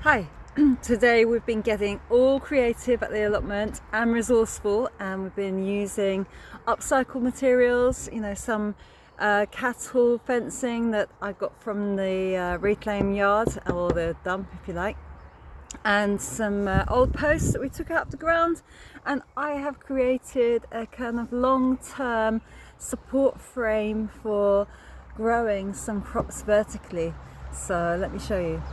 Hi, today we've been getting all creative at the allotment and resourceful, and we've been using upcycled materials, some cattle fencing that I got from the reclaim yard, or the dump if you like, and some old posts that we took out of the ground, and I have created a kind of long-term support frame for growing some crops vertically. So let me show you.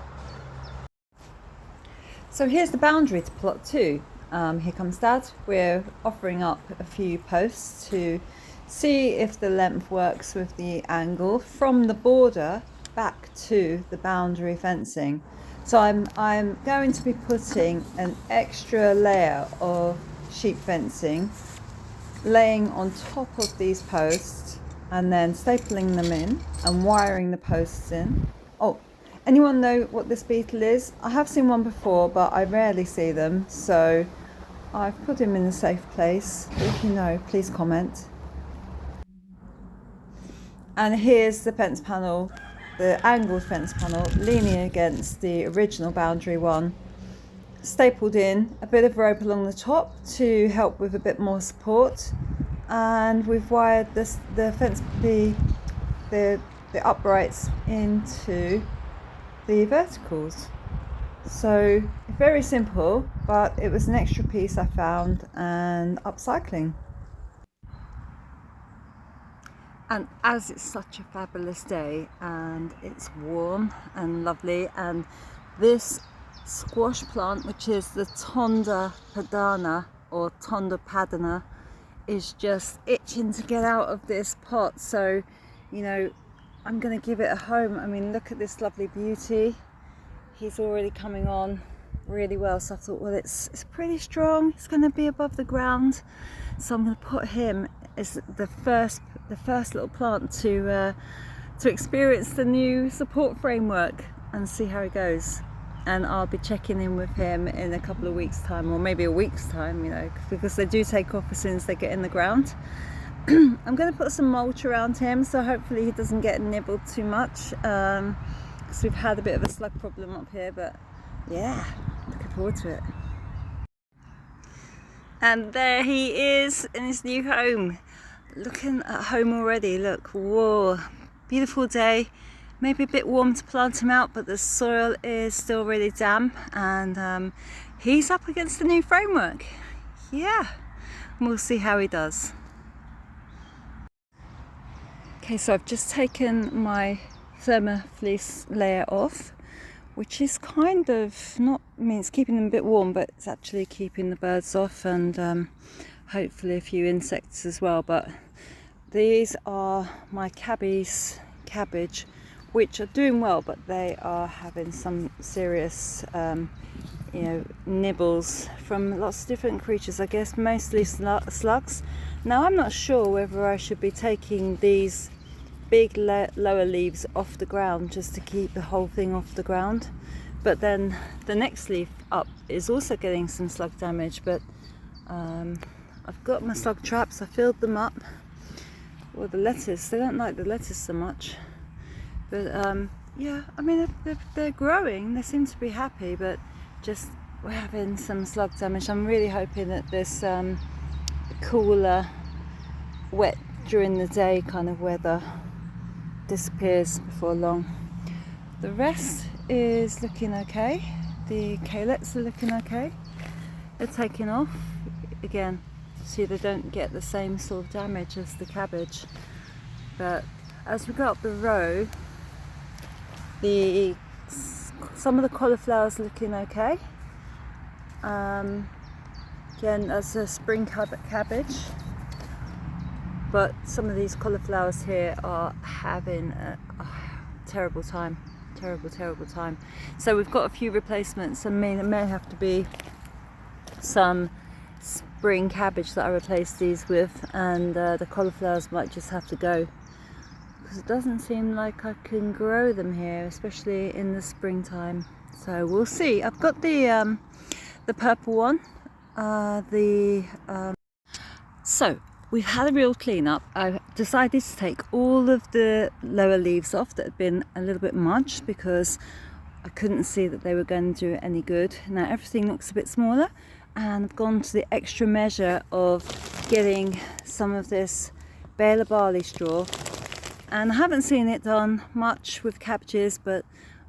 So here's the boundary to plot 2. Here comes Dad. We're offering up a few posts to see if the length works with the angle from the border back to the boundary fencing. So I'm going to be putting an extra layer of sheep fencing, laying on top of these posts, and then stapling them in and wiring the posts in. Oh, anyone know what this beetle is? I have seen one before, but I rarely see them, so I've put him in a safe place. If you know, please comment. And here's the fence panel, the angled fence panel, leaning against the original boundary one. Stapled in a bit of rope along the top to help with a bit more support, and we've wired the fence, the uprights into the verticals. So very simple, but it was an extra piece I found and upcycling. And as it's such a fabulous day and it's warm and lovely, and this squash plant, which is the Tonda padana or Tonda padana, is just itching to get out of this pot. So I'm going to give it a home. I mean, look at this lovely beauty. He's already coming on really well, so I thought, well, it's pretty strong, it's going to be above the ground, so I'm going to put him as the first little plant to experience the new support framework and see how it goes. And I'll be checking in with him in a couple of weeks' time, or maybe a week's time, because they do take off as soon as they get in the ground. I'm going to put some mulch around him, so hopefully he doesn't get nibbled too much, because we've had a bit of a slug problem up here, but yeah, looking forward to it. And there he is in his new home, looking at home already. Look, whoa, beautiful day. Maybe a bit warm to plant him out, but the soil is still really damp, and he's up against the new framework. Yeah, we'll see how he does. Okay, so I've just taken my thermofleece layer off, which is kind of it's keeping them a bit warm, but it's actually keeping the birds off, and hopefully a few insects as well. But these are my cabbage, which are doing well, but they are having some serious nibbles from lots of different creatures, I guess mostly slugs. Now I'm not sure whether I should be taking these big lower leaves off the ground just to keep the whole thing off the ground, but then the next leaf up is also getting some slug damage. But I've got my slug traps, I filled them up. Well, the lettuce, they don't like the lettuce so much, but yeah, I mean, they're growing, they seem to be happy, but just we're having some slug damage. I'm really hoping that this cooler, wet during the day kind of weather disappears before long. The rest is looking okay. The courgettes are looking okay. They're taking off again. See, they don't get the same sort of damage as the cabbage. But as we go up the row, some of the cauliflowers looking okay. Again, as a spring cabbage. But some of these cauliflowers here are having a terrible time. So we've got a few replacements. I mean, it may have to be some spring cabbage that I replace these with, and the cauliflowers might just have to go, because it doesn't seem like I can grow them here, especially in the springtime. So we'll see. I've got the purple one. So we've had a real clean up. I've decided to take all of the lower leaves off that had been a little bit munched, because I couldn't see that they were going to do it any good. Now everything looks a bit smaller, and I've gone to the extra measure of getting some of this bale of barley straw, and I haven't seen it done much with cabbages, but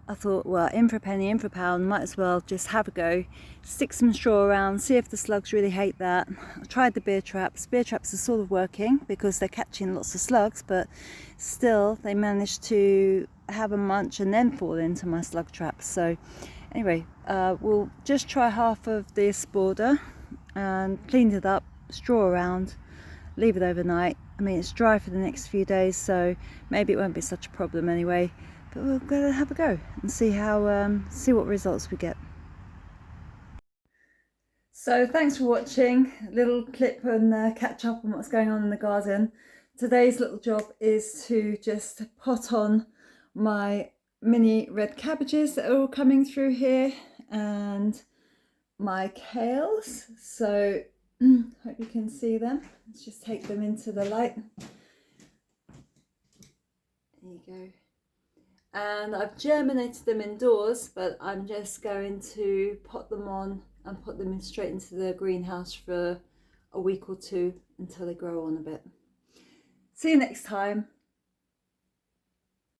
I thought, well, in for a penny, in for a pound, might as well just have a go, stick some straw around, see if the slugs really hate that. I tried the beer traps. Beer traps are sort of working because they're catching lots of slugs, but still they managed to have a munch and then fall into my slug traps. So anyway, we'll just try half of this border and cleaned it up, straw around, leave it overnight. I mean, it's dry for the next few days, so maybe it won't be such a problem anyway. But we're going to have a go and see how see what results we get. So thanks for watching. A little clip and catch up on what's going on in the garden. Today's little job is to just pot on my mini red cabbages that are all coming through here, and my kales. So hope you can see them. Let's just take them into the light. There you go. And I've germinated them indoors, but I'm just going to pot them on and put them straight into the greenhouse for a week or two until they grow on a bit. See you next time.